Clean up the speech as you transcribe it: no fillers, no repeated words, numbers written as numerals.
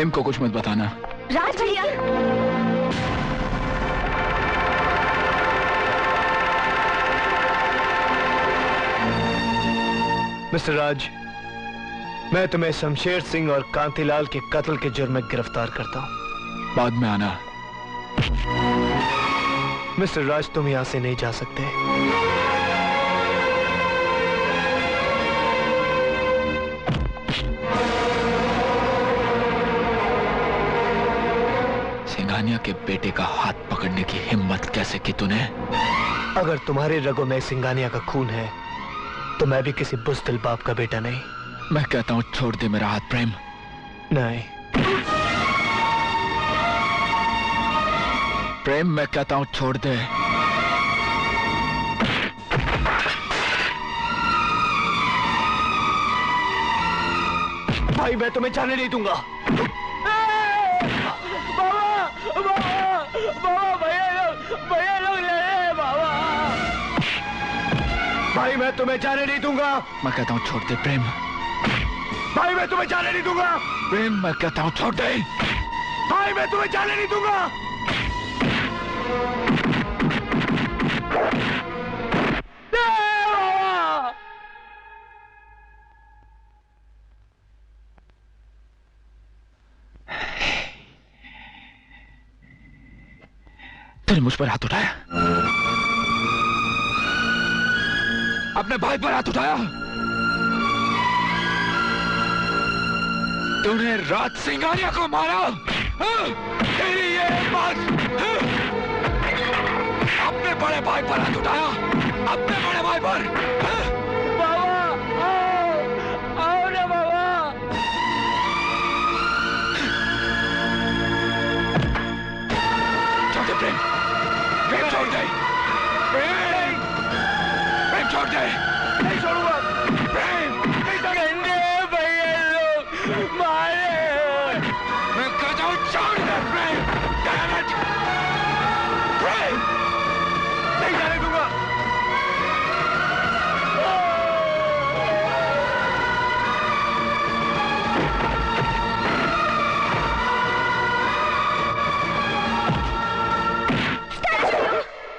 प्रेम को कुछ मत बताना। राज भैया, मिस्टर राज, मैं तुम्हें शमशेर सिंह और कांतिलाल के कत्ल के जुर्म में गिरफ्तार करता हूं। बाद में आना। मिस्टर राज, तुम यहां से नहीं जा सकते। सिंघानिया के बेटे का हाथ पकड़ने की हिम्मत कैसे की तूने? अगर तुम्हारे रगों में सिंघानिया का खून है तो मैं भी किसी बुज़दिल बाप का बेटा नहीं। मैं कहता हूं छोड़ दे मेरा हाथ प्रेम। नहीं प्रेम, मैं कहता हूं छोड़ दे। भाई, मैं तुम्हें जाने नहीं दूंगा। बाबा, भैया लोग ले रहे हैं बाबा। भाई, मैं तुम्हें जाने नहीं दूंगा। मैं कहता हूं छोड़ दे प्रेम। भाई, मैं तुम्हें जाने नहीं दूंगा। प्रेम, मैं कहता हूं छोड़ दे। भाई, मैं तुम्हें जाने नहीं दूंगा। तूने मुझ पर हाथ उठाया, अपने भाई पर हाथ उठाया। तूने राज सिंघानिया को मारा। तेरी ये बात, अपने बड़े भाई पर हाथ उठाया, अपने बड़े भाई पर। बाबा, आओ ना बाबा। छोड़ दे प्रेम, प्रेम छोड़ दे, प्रेम छोड़ दे। नहीं छोड़ूंगा। प्रेम, गंदे भैया लोग मारे। मैं कहता हूं छोड़ दे।